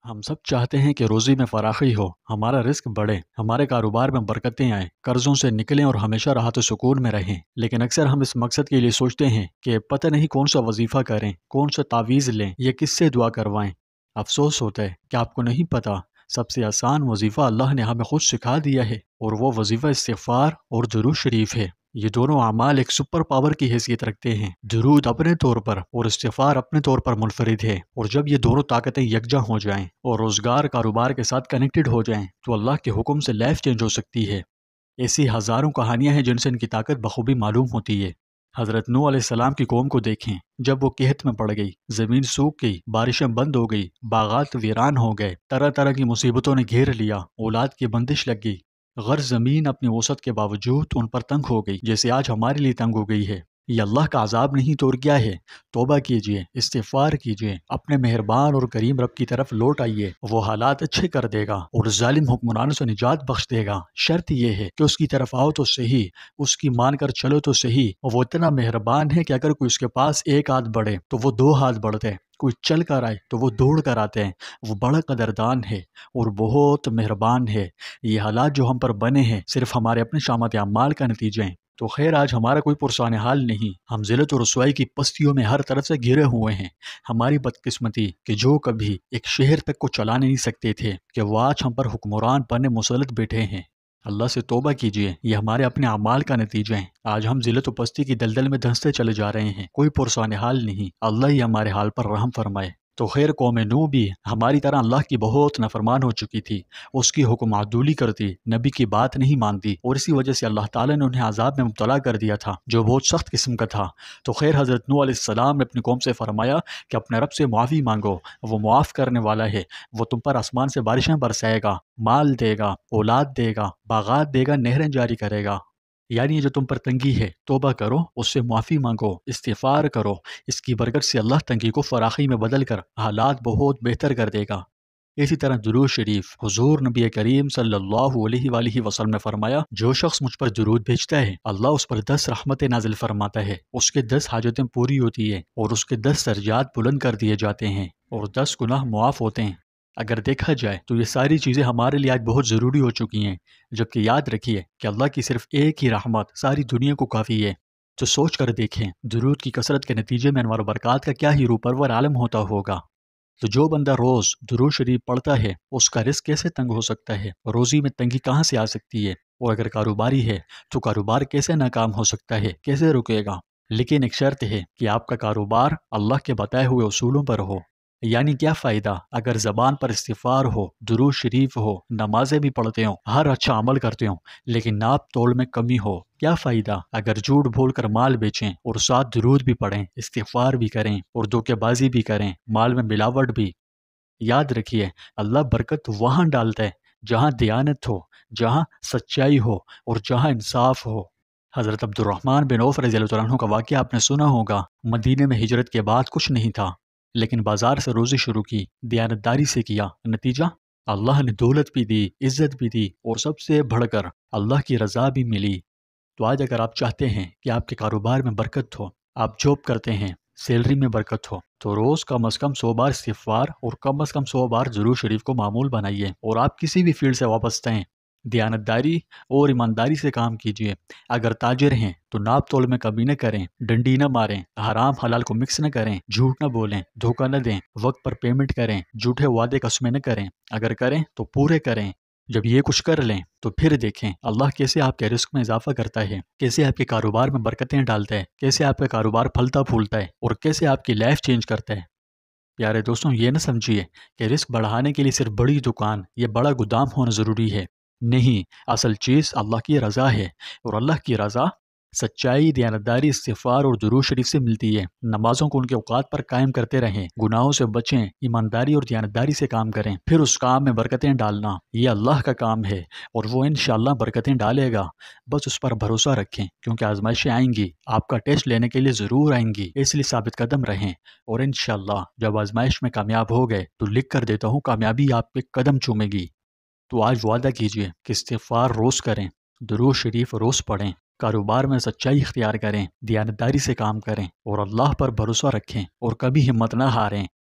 ہم سب چاہتے ہیں کہ روزی میں فراخی ہو، ہمارا رزق بڑھے، ہمارے کاروبار میں برکتیں آئیں، قرضوں سے نکلیں اور ہمیشہ راحت و سکون میں رہیں۔ لیکن اکثر ہم اس مقصد کے لیے سوچتے ہیں کہ پتہ نہیں کون سا وظیفہ کریں، کون سا تعویذ لیں یا کس سے دعا کروائیں۔ افسوس ہوتا ہے کہ آپ کو نہیں پتہ سب سے آسان وظیفہ اللہ نے ہمیں خود سکھا دیا ہے، اور وہ وظیفہ استغفار اور درود شریف ہے۔ یہ دونوں اعمال ایک سپر پاور کی حیثیت رکھتے ہیں۔ درود اپنے طور پر اور استغفار اپنے طور پر منفرد ہے، اور جب یہ دونوں طاقتیں یکجا ہو جائیں اور روزگار کاروبار کے ساتھ کنیکٹڈ ہو جائیں تو اللہ کے حکم سے لائف چینج ہو سکتی ہے۔ ایسی ہزاروں کہانیاں ہیں جن سے ان کی طاقت بخوبی معلوم ہوتی ہے۔ حضرت نوح علیہ السلام کی قوم کو دیکھیں، جب وہ قحط میں پڑ گئی، زمین سوکھ گئی، بارشیں بند ہو گئی، باغات ویران ہو گئے، طرح طرح کی مصیبتوں نے گھیر لیا، اولاد کی بندش لگ گئی، غرض زمین اپنی وسعت کے باوجود ان پر تنگ ہو گئی جیسے آج ہمارے لیے تنگ ہو گئی ہے۔ یہ اللہ کا عذاب نہیں تو اور کیا ہے؟ توبہ کیجئے، استغفار کیجئے، اپنے مہربان اور کریم رب کی طرف لوٹ آئیے، وہ حالات اچھے کر دے گا اور ظالم حکمرانوں سے نجات بخش دے گا۔ شرط یہ ہے کہ اس کی طرف آؤ تو صحیح، اس کی مان کر چلو تو صحیح۔ وہ اتنا مہربان ہے کہ اگر کوئی اس کے پاس ایک ہاتھ بڑھے تو وہ دو ہاتھ بڑھتے ہیں، کوئی چل کر آئے تو وہ دوڑ کر آتے ہیں۔ وہ بڑا قدردان ہے اور بہت مہربان ہے۔ یہ حالات جو ہم پر بنے ہیں صرف ہمارے اپنے شامت اعمال کا نتیجہ ہیں۔ تو خیر، آج ہمارا کوئی پرسان حال نہیں، ہم ذلت و رسوائی کی پستیوں میں ہر طرف سے گھرے ہوئے ہیں۔ ہماری بدقسمتی کہ جو کبھی ایک شہر تک کو چلا نہیں سکتے تھے کہ وہ آج ہم پر حکمران بنے مسلط بیٹھے ہیں۔ اللہ سے توبہ کیجئے، یہ ہمارے اپنے اعمال کا نتیجہ ہے۔ آج ہم ذلت و پستی کی دلدل میں دھنستے چلے جا رہے ہیں، کوئی پرسان حال نہیں۔ اللہ ہی ہمارے حال پر رحم فرمائے۔ تو خیر، قوم نوح بھی ہماری طرح اللہ کی بہت نافرمان ہو چکی تھی، اس کی حکم عدولی کرتی، نبی کی بات نہیں مانتی، اور اسی وجہ سے اللہ تعالیٰ نے انہیں عذاب میں مبتلا کر دیا تھا جو بہت سخت قسم کا تھا۔ تو خیر، حضرت نوح علیہ السلام نے اپنی قوم سے فرمایا کہ اپنے رب سے معافی مانگو، وہ معاف کرنے والا ہے، وہ تم پر آسمان سے بارشیں برسائے گا، مال دے گا، اولاد دے گا، باغات دے گا، نہریں جاری کرے گا۔ یعنی یہ جو تم پر تنگی ہے، توبہ کرو، اس سے معافی مانگو، استغفار کرو، اس کی برکت سے اللہ تنگی کو فراخی میں بدل کر حالات بہت بہتر کر دے گا۔ اسی طرح درود شریف، حضور نبی کریم صلی اللہ علیہ وآلہ وسلم نے فرمایا، جو شخص مجھ پر درود بھیجتا ہے اللہ اس پر 10 رحمتیں نازل فرماتا ہے، اس کے 10 حاجتیں پوری ہوتی ہیں اور اس کے 10 درجات بلند کر دیے جاتے ہیں اور 10 گناہ معاف ہوتے ہیں۔ اگر دیکھا جائے تو یہ ساری چیزیں ہمارے لیے آج بہت ضروری ہو چکی ہیں، جبکہ یاد رکھیے کہ اللہ کی صرف ایک ہی رحمت ساری دنیا کو کافی ہے۔ تو سوچ کر دیکھیں، درود کی کثرت کے نتیجے میں انوار و برکات کا کیا ہی روپرور عالم ہوتا ہوگا۔ تو جو بندہ روز درود شریف پڑھتا ہے اس کا رزق کیسے تنگ ہو سکتا ہے، روزی میں تنگی کہاں سے آ سکتی ہے، اور اگر کاروباری ہے تو کاروبار کیسے ناکام ہو سکتا ہے، کیسے رکے گا۔ لیکن ایک شرط ہے کہ آپ کا کاروبار اللہ کے بتائے ہوئے اصولوں پر ہو۔ یعنی کیا فائدہ اگر زبان پر استغفار ہو، درود شریف ہو، نمازیں بھی پڑھتے ہوں، ہر اچھا عمل کرتے ہوں، لیکن ناپ تول میں کمی ہو؟ کیا فائدہ اگر جھوٹ بول کر مال بیچیں اور ساتھ درود بھی پڑھیں، استغفار بھی کریں اور دھوکے بازی بھی کریں، مال میں ملاوٹ بھی؟ یاد رکھیے، اللہ برکت وہاں ڈالتا ہے جہاں دیانت ہو، جہاں سچائی ہو اور جہاں انصاف ہو۔ حضرت عبد الرحمن بن عوف رضی اللہ عنہ کا واقعہ آپ نے سنا ہوگا۔ مدینے میں ہجرت کے بعد کچھ نہیں تھا، لیکن بازار سے روزی شروع کی، دیانتداری سے کیا، نتیجہ اللہ نے دولت بھی دی، عزت بھی دی، اور سب سے بڑھ کر اللہ کی رضا بھی ملی۔ تو آج اگر آپ چاہتے ہیں کہ آپ کے کاروبار میں برکت ہو، آپ جاب کرتے ہیں، سیلری میں برکت ہو، تو روز کم از کم 100 بار استغفار اور کم از کم 100 بار درود شریف کو معمول بنائیے۔ اور آپ کسی بھی فیلڈ سے وابستہ ہیں، دیانتداری اور ایمانداری سے کام کیجیے۔ اگر تاجر ہیں تو ناپ تول میں کمی نہ کریں، ڈنڈی نہ ماریں، حرام حلال کو مکس نہ کریں، جھوٹ نہ بولیں، دھوکہ نہ دیں، وقت پر پیمنٹ کریں، جھوٹے وعدے قسمیں نہ کریں، اگر کریں تو پورے کریں۔ جب یہ کچھ کر لیں تو پھر دیکھیں اللہ کیسے آپ کے رزق میں اضافہ کرتا ہے، کیسے آپ کے کاروبار میں برکتیں ڈالتا ہے، کیسے آپ کا کاروبار پھلتا پھولتا ہے اور کیسے آپ کی لائف چینج کرتا ہے۔ پیارے دوستوں، یہ نہ سمجھیے کہ رزق بڑھانے کے لیے صرف بڑی دکان یا بڑا گودام ہونا ضروری ہے۔ نہیں، اصل چیز اللہ کی رضا ہے، اور اللہ کی رضا سچائی، دیانتداری، استغفار اور درود شریف سے ملتی ہے۔ نمازوں کو ان کے اوقات پر قائم کرتے رہیں، گناہوں سے بچیں، ایمانداری اور دیانتداری سے کام کریں، پھر اس کام میں برکتیں ڈالنا یہ اللہ کا کام ہے، اور وہ انشاءاللہ برکتیں ڈالے گا۔ بس اس پر بھروسہ رکھیں، کیونکہ آزمائشیں آئیں گی، آپ کا ٹیسٹ لینے کے لیے ضرور آئیں گی، اس لیے ثابت قدم رہیں، اور انشاءاللہ جب آزمائش میں کامیاب ہو گئے تو لکھ کر دیتا ہوں کامیابی آپ کے قدم چومے گی۔ تو آج وعدہ کیجئے کہ استغفار روز کریں، درود شریف روز پڑھیں، کاروبار میں سچائی اختیار کریں، دیانتداری سے کام کریں اور اللہ پر بھروسہ رکھیں، اور کبھی ہمت نہ ہاریں،